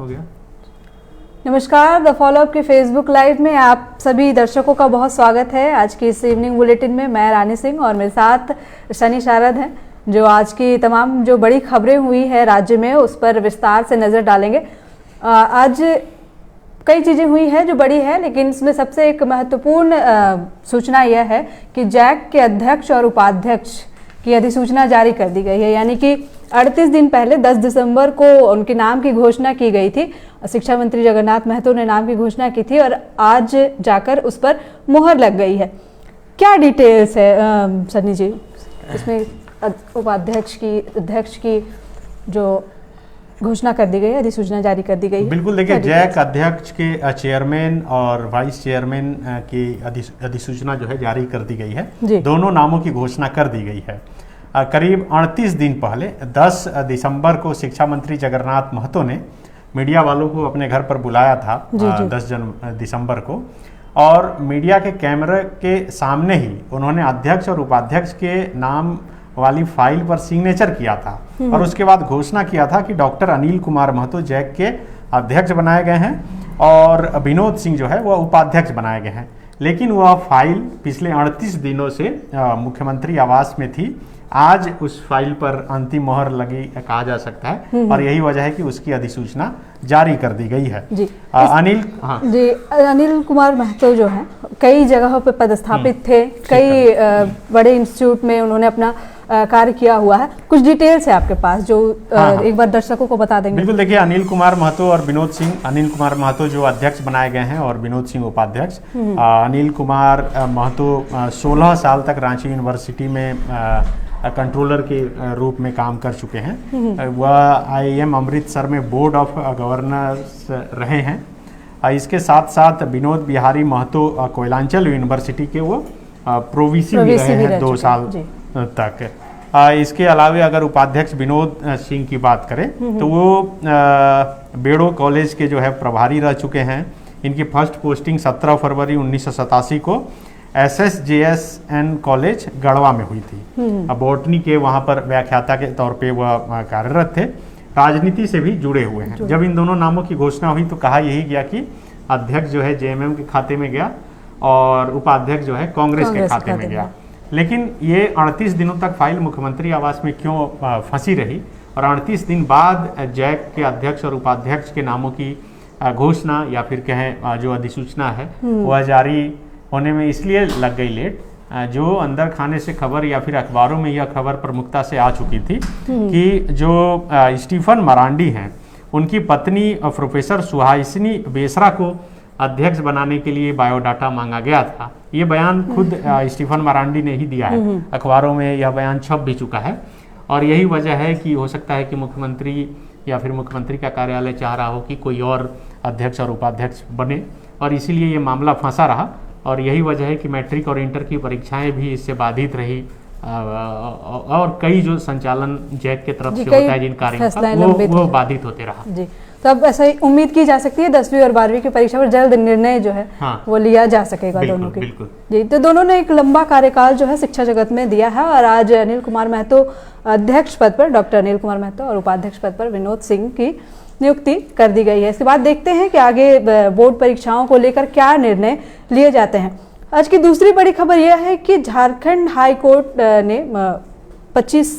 हो गया। नमस्कार, द फॉलोअप के फेसबुक लाइव में आप सभी दर्शकों का बहुत स्वागत है। आज की इस इवनिंग बुलेटिन में मैं रानी सिंह और मेरे साथ शनि शारद हैं, जो आज की तमाम जो बड़ी खबरें हुई है राज्य में उस पर विस्तार से नज़र डालेंगे। आज कई चीज़ें हुई हैं जो बड़ी है, लेकिन इसमें सबसे एक महत्वपूर्ण सूचना यह है कि जैक के अध्यक्ष और उपाध्यक्ष की अधिसूचना जारी कर दी गई है। यानी कि 38 दिन पहले 10 दिसंबर को उनके नाम की घोषणा की गई थी। शिक्षा मंत्री जगन्नाथ महतो ने नाम की घोषणा की थी और आज जाकर उस पर मुहर लग गई है। क्या डिटेल्स है सन्नी जी इसमें? उपाध्यक्ष की अध्यक्ष की जो घोषणा कर दी गई है, अधिसूचना जारी कर दी गई है। बिल्कुल, देखिए जैक अध्यक्ष के चेयरमैन और वाइस चेयरमैन की अधिसूचना जो है जारी कर दी गई है। दोनों नामों की घोषणा कर दी गई है। करीब 38 दिन पहले 10 दिसंबर को शिक्षा मंत्री जगन्नाथ महतो ने मीडिया वालों को अपने घर पर बुलाया था 10 दिसंबर को, और मीडिया के कैमरे के सामने ही उन्होंने अध्यक्ष और उपाध्यक्ष के नाम वाली फाइल पर सिग्नेचर किया था और उसके बाद घोषणा किया था कि डॉक्टर अनिल कुमार महतो जैक के अध्यक्ष बनाए गए हैं और विनोद सिंह जो है वह उपाध्यक्ष बनाए गए हैं। लेकिन वह फाइल पिछले 38 दिनों से मुख्यमंत्री आवास में थी। आज उस फाइल पर अंतिम मोहर लगी कहा जा सकता है और यही वजह है कि उसकी अधिसूचना जारी कर दी गई है। जी अनिल कुमार महतो जो है कई जगहों पर पदस्थापित थे, कई बड़े इंस्टीट्यूट में उन्होंने अपना कार्य किया हुआ है। कुछ डिटेल्स है आपके पास जो एक बार दर्शकों को बता देंगे? बिल्कुल, देखिए अनिल कुमार महतो और विनोद सिंह, अनिल कुमार महतो जो अध्यक्ष बनाए गए हैं और विनोद सिंह उपाध्यक्ष। अनिल कुमार महतो 16 साल तक रांची यूनिवर्सिटी में कंट्रोलर के रूप में काम कर चुके हैं। वह IIM अमृतसर में बोर्ड ऑफ गवर्नर्स रहे हैं। इसके साथ साथ विनोद बिहारी महतो कोयलांचल यूनिवर्सिटी के वो प्रोवीसी भी रहे हैं 2 साल तक। इसके अलावे अगर उपाध्यक्ष विनोद सिंह की बात करें तो वो बेड़ो कॉलेज के जो है प्रभारी रह चुके हैं। इनकी फर्स्ट पोस्टिंग 17 फरवरी 1987 को SSJSN कॉलेज गढ़वा में हुई थी। बॉटनी के वहाँ पर व्याख्याता के तौर पे वह कार्यरत थे। राजनीति से भी जुड़े हुए हैं। जब इन दोनों नामों की घोषणा हुई तो कहा यही गया कि अध्यक्ष जो है JMM के खाते में गया और उपाध्यक्ष जो है कांग्रेस के खाते में गया। लेकिन ये 38 दिनों तक फाइल मुख्यमंत्री आवास में क्यों फंसी रही और 38 दिन बाद जैक के अध्यक्ष और उपाध्यक्ष के नामों की घोषणा या फिर कहें जो अधिसूचना है वह जारी होने में इसलिए लग गई लेट, जो अंदर खाने से खबर या फिर अखबारों में यह खबर प्रमुखता से आ चुकी थी कि जो स्टीफन मरांडी हैं उनकी पत्नी प्रोफेसर सुहासिनी बेसरा को अध्यक्ष बनाने के लिए बायोडाटा मांगा गया था। ये बयान खुद स्टीफन मरांडी ने ही दिया है। अखबारों में यह बयान छप भी चुका है और यही वजह है कि हो सकता है कि मुख्यमंत्री या फिर मुख्यमंत्री का कार्यालय चाह रहा हो कि कोई और अध्यक्ष और उपाध्यक्ष बने और इसीलिए ये मामला फंसा रहा और यही वजह है कि मैट्रिक और इंटर की परीक्षाएं भी इससे बाधित रही और कई जो संचालन जैक के तरफ से होता है जिन कार्यों का वो बाधित होते रहा। जी, तो अब ऐसा ही उम्मीद की जा सकती है 10वीं और 12वीं की परीक्षा पर जल्द निर्णय जो है वो लिया जा सकेगा दोनों की। जी, तो दोनों ने एक लंबा कार्यकाल जो है शिक्षा जगत में दिया है और आज अनिल कुमार महतो अध्यक्ष पद पर, डॉक्टर अनिल कुमार महतो और उपाध्यक्ष पद पर विनोद सिंह की नियुक्ति कर दी गई है। इसके बाद देखते हैं कि आगे बोर्ड परीक्षाओं को लेकर क्या निर्णय लिए जाते हैं। आज की दूसरी बड़ी खबर यह है कि झारखंड हाई कोर्ट ने 25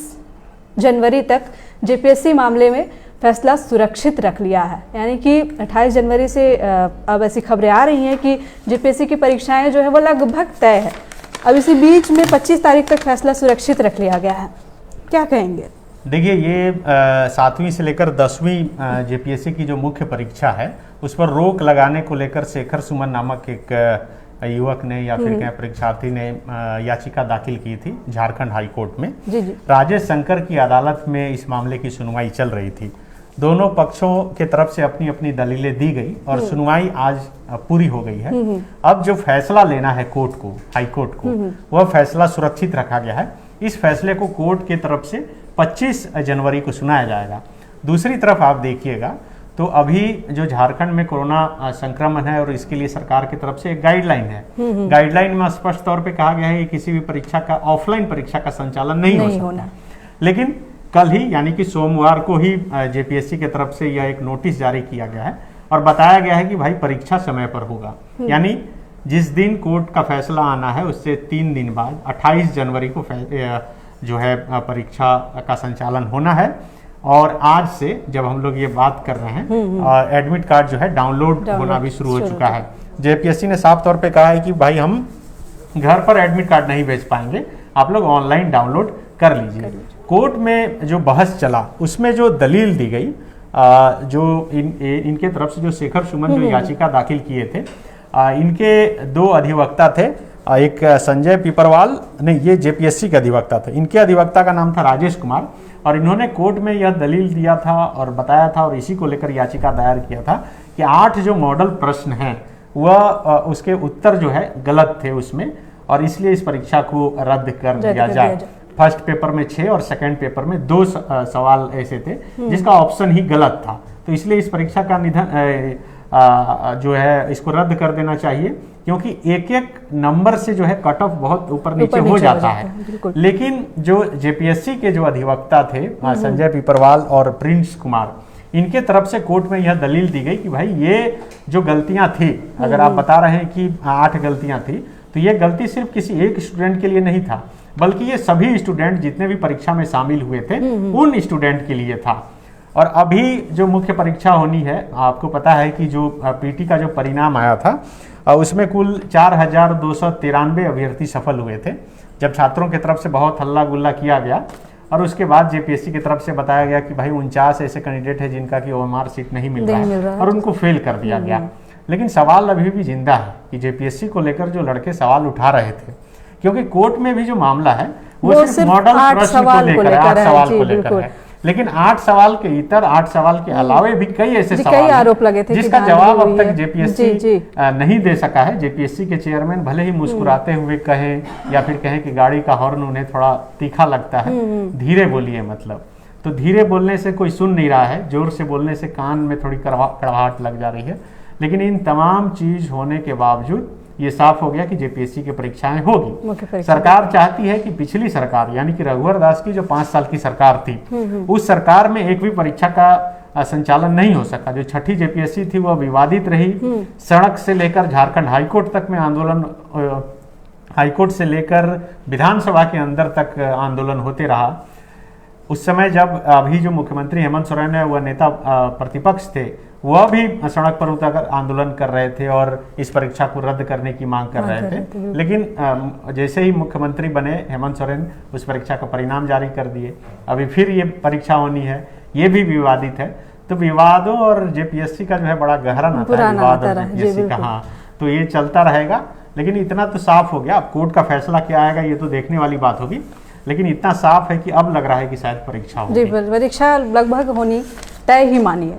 जनवरी तक JPSC मामले में फैसला सुरक्षित रख लिया है। यानी कि 28 जनवरी से अब ऐसी खबरें आ रही हैं कि JPSC की परीक्षाएं जो है वो लगभग तय है। अब इसी बीच में 25 तारीख तक फैसला सुरक्षित रख लिया गया है। क्या कहेंगे? देखिए, ये 7वीं से लेकर 10वीं JPSC की जो मुख्य परीक्षा है उस पर रोक लगाने को लेकर शेखर सुमन नामक एक युवक ने या फिर क्या परीक्षार्थी ने याचिका दाखिल की थी झारखंड हाई कोर्ट में। राजेश शंकर की अदालत में इस मामले की सुनवाई चल रही थी। दोनों पक्षों के तरफ से अपनी अपनी दलीलें दी गई और सुनवाई आज पूरी हो गई है। अब जो फैसला लेना है कोर्ट को, हाई कोर्ट को, वह फैसला सुरक्षित रखा गया है। इस फैसले को कोर्ट की तरफ से 25 जनवरी को सुनाया जाएगा। दूसरी तरफ आप देखिएगा तो अभी जो झारखंड में कोरोना संक्रमण है और इसके लिए सरकार की तरफ से एक गाइडलाइन है। गाइडलाइन में स्पष्ट तौर पे कहा गया है कि किसी भी परीक्षा का, ऑफलाइन परीक्षा का संचालन नहीं हो सकता। लेकिन कल ही यानी कि सोमवार को ही जेपीएससी की तरफ से यह एक नोटिस जारी किया गया है और बताया गया है कि भाई परीक्षा समय पर होगा। यानी जिस दिन कोर्ट का फैसला आना है उससे 3 दिन बाद 28 जनवरी को जो है परीक्षा का संचालन होना है। और आज से जब हम लोग ये बात कर रहे हैं एडमिट कार्ड जो है डाउनलोड होना भी शुरू हो चुका है। जेपीएससी ने साफ तौर पे कहा है कि भाई हम घर पर एडमिट कार्ड नहीं भेज पाएंगे, आप लोग ऑनलाइन डाउनलोड कर लीजिए। कोर्ट में जो बहस चला उसमें जो दलील दी गई, जो इनके तरफ से जो शेखर सुमन जो याचिका दाखिल किए थे, इनके 2 अधिवक्ता थे, एक संजय पिपरवाल नहीं, ये जेपीएससी के अधिवक्ता थे, इनके अधिवक्ता का नाम था राजेश कुमार, और इन्होंने कोर्ट में यह दलील दिया था और बताया था और इसी को लेकर याचिका दायर किया था कि 8 जो मॉडल प्रश्न हैं वह उसके उत्तर जो है गलत थे उसमें, और इसलिए इस परीक्षा को रद्द कर दिया जाए। फर्स्ट पेपर में 6 और सेकंड पेपर में 2 सवाल ऐसे थे जिसका ऑप्शन ही गलत था, तो इसलिए इस परीक्षा का निधन जो है इसको रद्द कर देना चाहिए, क्योंकि एक नंबर से जो है कट ऑफ बहुत ऊपर नीचे हो जाता है। लेकिन जो जेपीएससी के जो अधिवक्ता थे संजय पिपरवाल और प्रिंस कुमार, इनके तरफ से कोर्ट में यह दलील दी गई कि भाई ये जो गलतियां थी, अगर आप बता रहे हैं कि 8 गलतियां थी, तो ये गलती सिर्फ किसी एक स्टूडेंट के लिए नहीं था, बल्कि ये सभी स्टूडेंट जितने भी परीक्षा में शामिल हुए थे उन स्टूडेंट के लिए था। और अभी जो मुख्य परीक्षा होनी है, आपको पता है कि जो पीटी का जो परिणाम आया था उसमें कुल 4293 अभ्यर्थी सफल हुए थे, जब छात्रों की तरफ से बहुत हल्ला गुल्ला किया गया और उसके बाद जेपीएससी की तरफ से बताया गया कि भाई 49 ऐसे कैंडिडेट है जिनका कि ओएमआर सीट नहीं मिल रहा है और उनको फेल कर दिया गया। लेकिन सवाल अभी भी जिंदा है कि जेपीएससी को लेकर जो लड़के सवाल उठा रहे थे, क्योंकि कोर्ट में भी जो मामला है वो सिर्फ मॉडल प्रश्न को लेकर है, 8 सवाल को लेकर है, लेकिन 8 सवाल के इतर 8 सवाल के अलावे भी कई ऐसे सवाल आरोप लगे थे जिसका जवाब अब तक जेपीएससी नहीं दे सका है। जेपीएससी के चेयरमैन भले ही मुस्कुराते हुए कहें या फिर कहें कि गाड़ी का हॉर्न उन्हें थोड़ा तीखा लगता है, धीरे बोलिए, मतलब तो धीरे बोलने से कोई सुन नहीं रहा है, जोर से बोलने से कान में थोड़ी कड़वाहट लग जा रही है। लेकिन इन तमाम चीज होने के बावजूद ये साफ हो गया कि जेपीएससी की परीक्षाएं होगी। सरकार चाहती है कि पिछली सरकार यानी कि रघुवर दास की जो 5 साल की सरकार थी, उस सरकार में एक भी परीक्षा का संचालन नहीं हो सका। जो छठी जेपीएससी थी वह विवादित रही, सड़क से लेकर झारखंड हाईकोर्ट तक में आंदोलन, हाईकोर्ट से लेकर विधानसभा के अंदर तक आंदोलन होते रहा। उस समय जब अभी जो मुख्यमंत्री हेमंत सोरेन है वह नेता प्रतिपक्ष थे, वह भी सड़क पर उतरकर आंदोलन कर रहे थे और इस परीक्षा को रद्द करने की मांग कर रहे थे। लेकिन जैसे ही मुख्यमंत्री बने हेमंत सोरेन, उस परीक्षा का परिणाम जारी कर दिए। अभी फिर ये परीक्षा होनी है, ये भी विवादित है। तो विवादों और जेपीएससी का जो है बड़ा गहरा नाता है, विवाद और जेपीएससी का। हाँ, तो ये चलता रहेगा। लेकिन इतना तो साफ हो गया, अब कोर्ट का फैसला क्या आएगा ये तो देखने वाली बात होगी, लेकिन इतना साफ है कि अब लग रहा है कि शायद परीक्षा होगी। जी, परीक्षा लगभग होनी तय ही मानिए।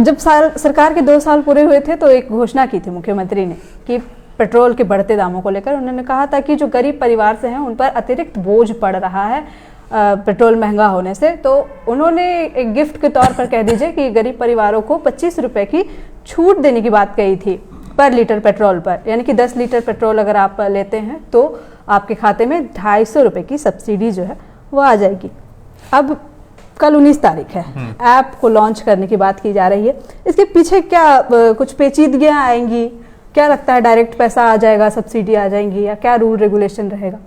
जब सरकार के 2 साल पूरे हुए थे तो एक घोषणा की थी मुख्यमंत्री ने कि पेट्रोल के बढ़ते दामों को लेकर उन्होंने कहा था कि जो गरीब परिवार से हैं उन पर अतिरिक्त बोझ पड़ रहा है पेट्रोल महंगा होने से। तो उन्होंने एक गिफ्ट के तौर पर कह दीजिए कि गरीब परिवारों को 25 रुपए की छूट देने की बात कही थी पर लीटर पेट्रोल पर, यानी कि 10 लीटर पेट्रोल अगर आप लेते हैं तो आपके खाते में 250 रुपए की सब्सिडी जो है वो आ जाएगी। अब कल 19 तारीख है, ऐप को लॉन्च करने की बात की जा रही है। इसके पीछे क्या कुछ पेचीदगियां आएंगी? क्या लगता है, डायरेक्ट पैसा आ जाएगा, सब्सिडी आ जाएंगी, या क्या रूल रेगुलेशन रहेगा?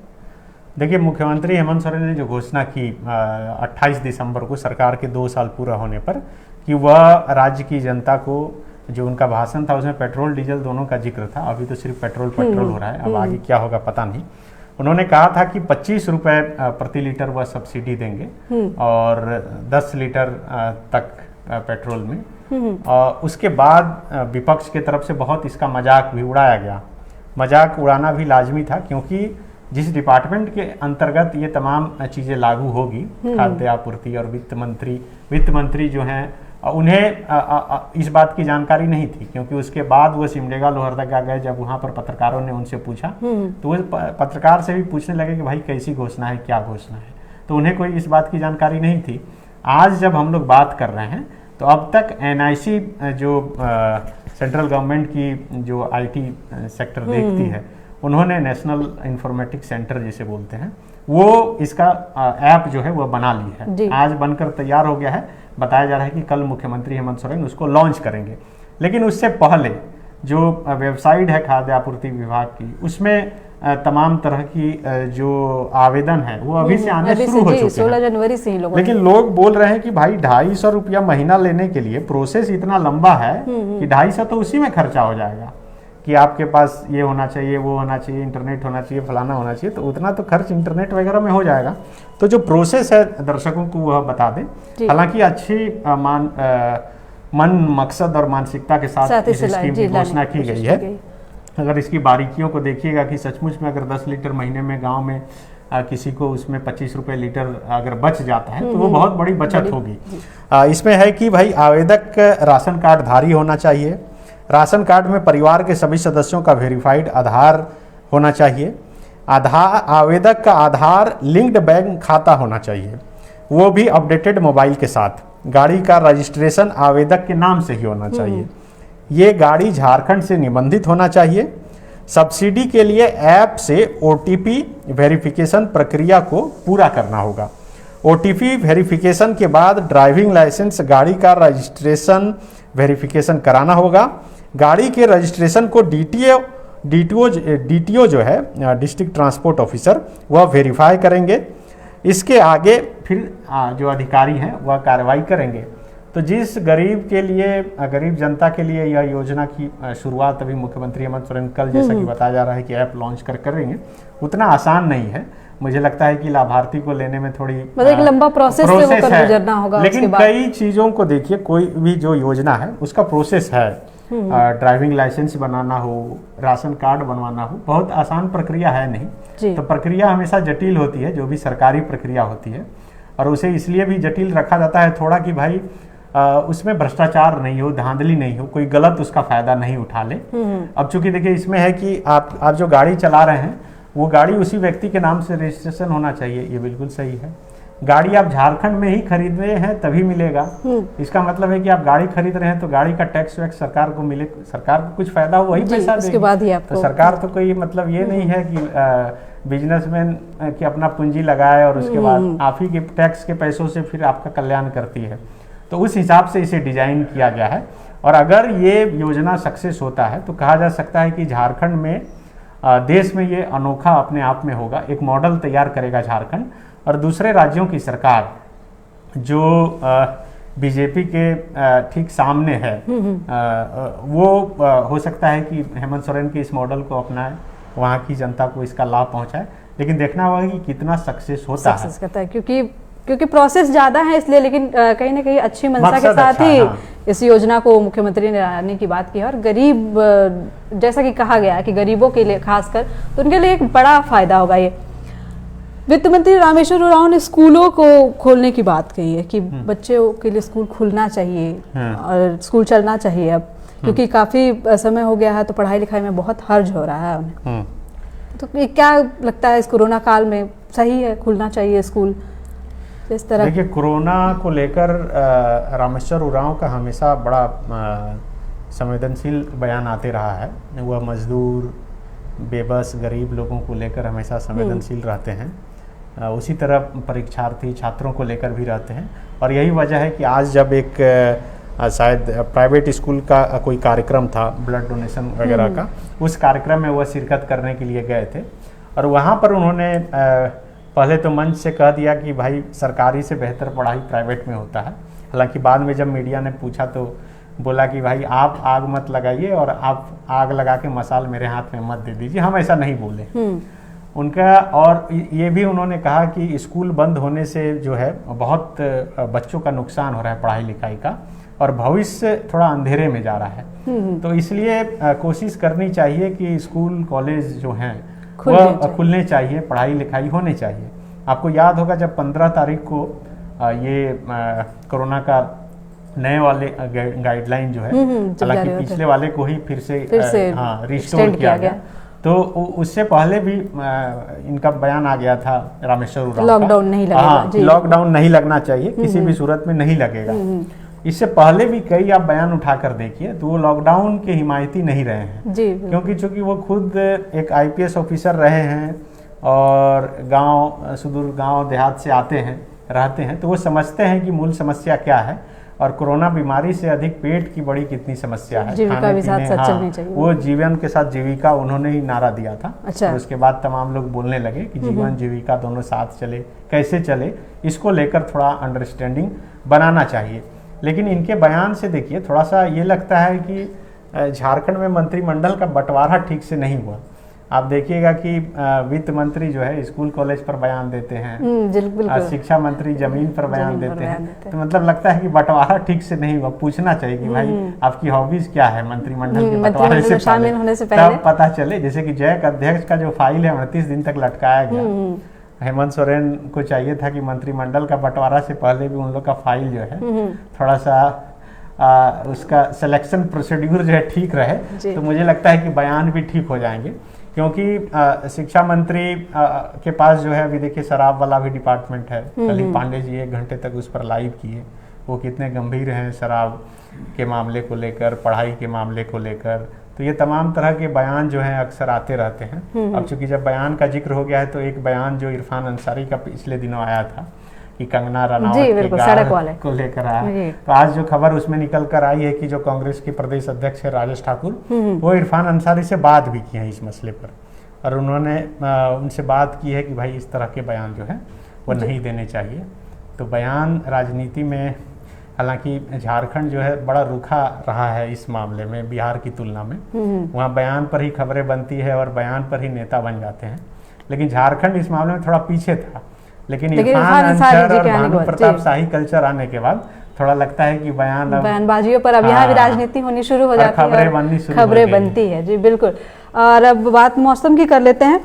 देखिए, मुख्यमंत्री हेमंत सोरेन ने जो घोषणा की 28 दिसंबर को सरकार के 2 साल पूरा होने पर कि वह राज्य की जनता को, जो उनका भाषण था उसमें पेट्रोल डीजल दोनों का जिक्र था, अभी तो सिर्फ पेट्रोल हो रहा है, अब आगे क्या होगा पता नहीं। उन्होंने कहा था कि 25 रुपए प्रति लीटर वह सब्सिडी देंगे और 10 लीटर तक पेट्रोल में। और उसके बाद विपक्ष की तरफ से बहुत इसका मजाक भी उड़ाया गया। मजाक उड़ाना भी लाजमी था, क्योंकि जिस डिपार्टमेंट के अंतर्गत ये तमाम चीज़ें लागू होगी, खाद्य आपूर्ति और वित्त मंत्री जो हैं, उन्हें इस बात की जानकारी नहीं थी, क्योंकि उसके बाद वो सिमडेगा लोहरदगा गए। जब वहाँ पर पत्रकारों ने उनसे पूछा तो वो पत्रकार से भी पूछने लगे कि भाई कैसी घोषणा है, क्या घोषणा है, तो उन्हें कोई इस बात की जानकारी नहीं थी। आज जब हम लोग बात कर रहे हैं तो अब तक NIC जो सेंट्रल गवर्नमेंट की जो IT सेक्टर देखती है, उन्होंने नेशनल इंफॉर्मेटिक सेंटर जिसे बोलते हैं वो इसका ऐप जो है वो बना ली है, आज बनकर तैयार हो गया है। बताया जा रहा है कि कल मुख्यमंत्री हेमंत सोरेन उसको लॉन्च करेंगे। लेकिन उससे पहले जो वेबसाइट है खाद्य आपूर्ति विभाग की, उसमें तमाम तरह की जो आवेदन है वो अभी से आने शुरू हो चुके हैं, 16 जनवरी से ही लोग। लेकिन लोग बोल रहे हैं कि भाई 250 रुपया महीना लेने के लिए प्रोसेस इतना लंबा है कि 250 तो उसी में खर्चा हो जाएगा कि आपके पास ये होना चाहिए, वो होना चाहिए, इंटरनेट होना चाहिए, फलाना होना चाहिए, तो उतना तो खर्च इंटरनेट वगैरह में हो जाएगा। तो जो प्रोसेस है दर्शकों को वह बता दें। हालांकि अच्छी मन मकसद और मानसिकता के साथ इस स्कीम की घोषणा की गई है। अगर इसकी बारीकियों को देखिएगा कि सचमुच में अगर 10 लीटर महीने में गांव में किसी को उसमें 25 रुपए लीटर अगर बच जाता है तो वो बहुत बड़ी बचत होगी। इसमें है कि भाई आवेदक राशन कार्ड धारी होना चाहिए, राशन कार्ड में परिवार के सभी सदस्यों का वेरीफाइड आधार होना चाहिए, आवेदक का आधार लिंक्ड बैंक खाता होना चाहिए, वो भी अपडेटेड मोबाइल के साथ, गाड़ी का रजिस्ट्रेशन आवेदक के नाम से ही होना चाहिए, ये गाड़ी झारखंड से निबंधित होना चाहिए, सब्सिडी के लिए ऐप से ओटीपी वेरिफिकेशन प्रक्रिया को पूरा करना होगा, ओटीपी वेरिफिकेशन के बाद ड्राइविंग लाइसेंस गाड़ी का रजिस्ट्रेशन वेरिफिकेशन कराना होगा, गाड़ी के रजिस्ट्रेशन को डीटीओ जो है डिस्ट्रिक्ट ट्रांसपोर्ट ऑफिसर वह वेरीफाई करेंगे। इसके आगे फिर जो अधिकारी हैं वह कार्रवाई करेंगे। तो जिस गरीब के लिए, गरीब जनता के लिए यह योजना की शुरुआत अभी मुख्यमंत्री हेमंत सोरेन कल जैसा कि बताया जा रहा है कि ऐप लॉन्च करेंगे, उतना आसान नहीं है। मुझे लगता है कि लाभार्थी को लेने में थोड़ी एक लंबा प्रोसेस से होकर गुजरना होगा। लेकिन कई चीजों को देखिए, कोई भी जो योजना है उसका प्रोसेस है। ड्राइविंग लाइसेंस बनाना हो, राशन कार्ड बनवाना हो, बहुत आसान प्रक्रिया है नहीं। तो प्रक्रिया हमेशा जटिल होती है, जो भी सरकारी प्रक्रिया होती है, और उसे इसलिए भी जटिल रखा जाता है थोड़ा कि भाई उसमें भ्रष्टाचार नहीं हो, धांधली नहीं हो, कोई गलत उसका फायदा नहीं उठा ले। अब चूंकि देखिए इसमें है कि आप जो गाड़ी चला रहे हैं वो गाड़ी उसी व्यक्ति के नाम से रजिस्ट्रेशन होना चाहिए, ये बिल्कुल सही है। गाड़ी आप झारखंड में ही खरीद रहे हैं तभी मिलेगा। इसका मतलब है कि आप गाड़ी खरीद रहे हैं तो गाड़ी का टैक्स वैक्स सरकार को मिले, सरकार को कुछ फायदा हो वही पैसा देगी। बाद ही आपको तो सरकार तो कोई मतलब ये नहीं है कि बिजनेसमैन की अपना पूंजी लगाए और उसके बाद आप ही के टैक्स के पैसों से फिर आपका कल्याण करती है। तो उस हिसाब से इसे डिजाइन किया गया है। और अगर ये योजना सक्सेस होता है तो कहा जा सकता है कि झारखंड में, देश में ये अनोखा अपने आप में होगा, एक मॉडल तैयार करेगा झारखंड। और दूसरे राज्यों की सरकार जो बीजेपी के ठीक सामने है, वो हो सकता है कि हेमंत सोरेन के इस मॉडल को अपनाए, वहाँ की जनता को इसका लाभ पहुँचाए। लेकिन देखना होगा कि कितना सक्सेस होता है, क्योंकि प्रोसेस ज़्यादा है इसलिए। लेकिन कहीं ना कहीं अच्छी मंशा के साथ ही इस योजना को मुख्यमंत्री ने लाने की बात की है। और गरीब, जैसा कि कहा गया कि गरीबों के लिए खासकर, तो उनके लिए एक बड़ा फायदा होगा ये। वित्त मंत्री रामेश्वर उरांव ने स्कूलों को खोलने की बात कही है कि बच्चों के लिए स्कूल खुलना चाहिए और स्कूल चलना चाहिए अब, क्योंकि काफ़ी समय हो गया है तो पढ़ाई लिखाई में बहुत हर्ज हो रहा है उन्हें। तो क्या लगता है इस कोरोना काल में सही है, खुलना चाहिए स्कूल इस तरह? देखिए, कोरोना को लेकर रामेश्वर उरांव का हमेशा बड़ा संवेदनशील बयान आते रहा है। वह मजदूर, बेबस, गरीब लोगों को लेकर हमेशा संवेदनशील रहते हैं। उसी तरह परीक्षार्थी, छात्रों को लेकर भी रहते हैं। और यही वजह है कि आज जब एक शायद प्राइवेट स्कूल का कोई कार्यक्रम था, ब्लड डोनेशन वगैरह का, उस कार्यक्रम में वह शिरकत करने के लिए गए थे। और वहाँ पर उन्होंने पहले तो मंच से कह दिया कि भाई सरकारी से बेहतर पढ़ाई प्राइवेट में होता है। हालांकि बाद में जब मीडिया ने पूछा तो बोला कि भाई आप आग मत लगाइए और आप आग लगा के मसाल मेरे हाथ में मत दे दीजिए, हम ऐसा नहीं बोले उनका। और ये भी उन्होंने कहा कि स्कूल बंद होने से जो है बहुत बच्चों का नुकसान हो रहा है पढ़ाई लिखाई का, और भविष्य थोड़ा अंधेरे में जा रहा है। तो इसलिए कोशिश करनी चाहिए कि स्कूल कॉलेज जो हैं वह खुलने चाहिए, पढ़ाई लिखाई होनी चाहिए। आपको याद होगा जब 15 तारीख को ये कोरोना का नए वाले गाइडलाइन जो है, हालांकि पिछले वाले को ही फिर से रिस्टोर किया गया, तो उससे पहले भी इनका बयान आ गया था रामेश्वर उरांव, लॉकडाउन नहीं लगेगा, लॉकडाउन नहीं लगना चाहिए, किसी भी सूरत में नहीं लगेगा। इससे पहले भी कई आप बयान उठाकर देखिए तो वो लॉकडाउन के हिमायती नहीं रहे हैं जी, क्योंकि चूंकि वो खुद एक आईपीएस ऑफिसर रहे हैं और सुदूर गांव देहात से रहते हैं, तो वो समझते हैं कि मूल समस्या क्या है और कोरोना बीमारी से अधिक पेट की बड़ी कितनी समस्या है। जीविका भी साथ साथ चलनी चाहिए। वो जीवन के साथ जीविका उन्होंने ही नारा दिया था। अच्छा। और उसके बाद तमाम लोग बोलने लगे कि जीवन जीविका दोनों साथ चले, कैसे चले, इसको लेकर थोड़ा अंडरस्टैंडिंग बनाना चाहिए। लेकिन इनके बयान से देखिए थोड़ा सा ये लगता है कि झारखंड में मंत्रिमंडल का बंटवारा ठीक से नहीं हुआ। आप देखिएगा कि वित्त मंत्री जो है स्कूल कॉलेज पर बयान देते हैं, शिक्षा मंत्री जमीन पर बयान देते हैं, तो मतलब लगता है कि बंटवारा ठीक से नहीं हुआ। पूछना चाहिए कि भाई आपकी हॉबीज क्या है मंत्रिमंडल के बंटवारे से शामिल होने से पहले, तब पता चले। जैसे कि जैक अध्यक्ष का जो फाइल है 29 दिन तक लटकाया गया। हेमंत सोरेन को चाहिए था कि मंत्रिमंडल का बंटवारा से पहले भी उन लोग का फाइल जो है थोड़ा सा उसका सिलेक्शन प्रोसीड्यूर जो है ठीक रहे, तो मुझे लगता है कि बयान भी ठीक हो जाएंगे। क्योंकि शिक्षा मंत्री के पास जो है अभी देखिए शराब वाला भी डिपार्टमेंट है। कल ही पांडे जी 1 घंटे तक उस पर लाइव किए, वो कितने गंभीर हैं शराब के मामले को लेकर, पढ़ाई के मामले को लेकर। तो ये तमाम तरह के बयान जो हैं अक्सर आते रहते हैं। अब चूंकि जब बयान का जिक्र हो गया है तो एक बयान जो इरफान अंसारी का पिछले दिनों आया था कि कंगना रनावत के गार्ड को लेकर आया, तो आज जो खबर उसमें निकल कर आई है कि जो कांग्रेस के प्रदेश अध्यक्ष है राजेश ठाकुर, वो इरफान अंसारी से बात भी की है इस मसले पर, और उन्होंने उनसे बात की है कि भाई इस तरह के बयान जो है वो नहीं देने चाहिए। तो बयान राजनीति में, हालांकि झारखंड जो है बड़ा रूखा रहा है इस मामले में बिहार की तुलना में, वहाँ बयान पर ही खबरें बनती है और बयान पर ही नेता बन जाते हैं, लेकिन झारखंड इस मामले में थोड़ा पीछे था। लेकिन इरफान अंसारी और भानु प्रताप शाही कल्चर आने के बाद थोड़ा लगता है कि बयानबाजियों पर अब यहाँ भी राजनीति होनी शुरू हो जाती है, खबरें बनती है। जी बिल्कुल। और अब बात मौसम की कर लेते हैं।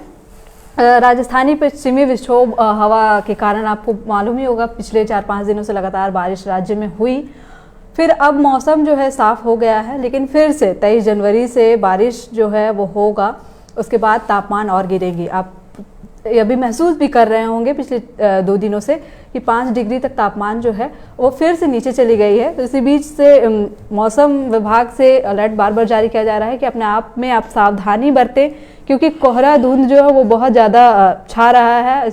राजस्थानी पश्चिमी विक्षोभ हवा के कारण आपको मालूम ही होगा पिछले 4-5 दिनों से लगातार बारिश राज्य में हुई। फिर अब मौसम जो है साफ हो गया है, लेकिन फिर से 23 जनवरी से बारिश जो है वो होगा। उसके बाद तापमान और गिरेगी। आप अभी महसूस भी कर रहे होंगे पिछले 2 दिनों से कि 5 डिग्री तक तापमान जो है वो फिर से नीचे चली गई है। तो इसी बीच से मौसम विभाग से अलर्ट बार बार जारी किया जा रहा है कि अपने आप में आप सावधानी बरतें, क्योंकि कोहरा धुंध जो है वो बहुत ज़्यादा छा रहा है।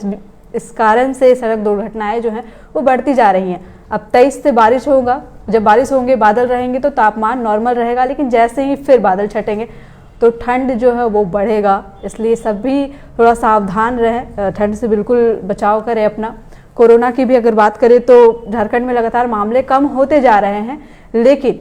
इस कारण से सड़क दुर्घटनाएं जो हैं वो बढ़ती जा रही हैं। अब 23 से बारिश होगा, जब बारिश होंगे बादल रहेंगे तो तापमान नॉर्मल रहेगा, लेकिन जैसे ही फिर बादल छटेंगे तो ठंड जो है वो बढ़ेगा। इसलिए सभी थोड़ा सावधान रहें, ठंड से बिल्कुल बचाव करें अपना। कोरोना की भी अगर बात करें तो झारखंड में लगातार मामले कम होते जा रहे हैं, लेकिन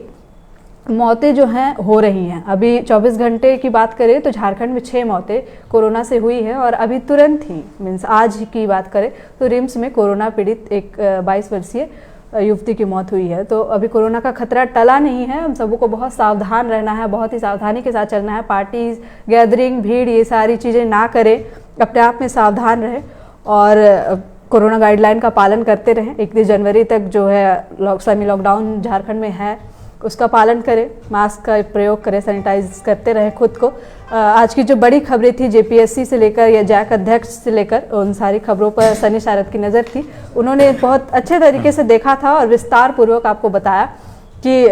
मौतें जो हैं हो रही हैं। अभी 24 घंटे की बात करें तो झारखंड में 6 मौतें कोरोना से हुई है, और अभी तुरंत ही मीन्स आज की बात करें तो रिम्स में कोरोना पीड़ित एक 22 वर्षीय युवती की मौत हुई है। तो अभी कोरोना का खतरा टला नहीं है। हम सबों को बहुत सावधान रहना है, बहुत ही सावधानी के साथ चलना है। पार्टीज, गैदरिंग, भीड़, ये सारी चीज़ें ना करें, अपने आप में सावधान रहें और कोरोना गाइडलाइन का पालन करते रहें। 31 जनवरी तक जो है सेमी लॉकडाउन झारखंड में है, उसका पालन करें, मास्क का प्रयोग करें, सैनिटाइज करते रहें खुद को। आज की जो बड़ी खबरें थी जेपीएससी से लेकर या जैक अध्यक्ष से लेकर, उन सारी खबरों पर सनी शारद की नज़र थी। उन्होंने बहुत अच्छे तरीके से देखा था और विस्तार पूर्वक आपको बताया कि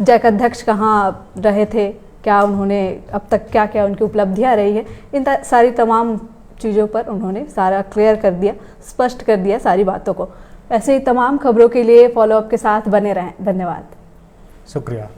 जैक अध्यक्ष कहाँ रहे थे, क्या उन्होंने अब तक क्या क्या उनकी उपलब्धियाँ रही है। इन सारी तमाम चीज़ों पर उन्होंने सारा क्लियर कर दिया, स्पष्ट कर दिया सारी बातों को। ऐसे ही तमाम खबरों के लिए फॉलोअप के साथ बने रहें। धन्यवाद। शुक्रिया।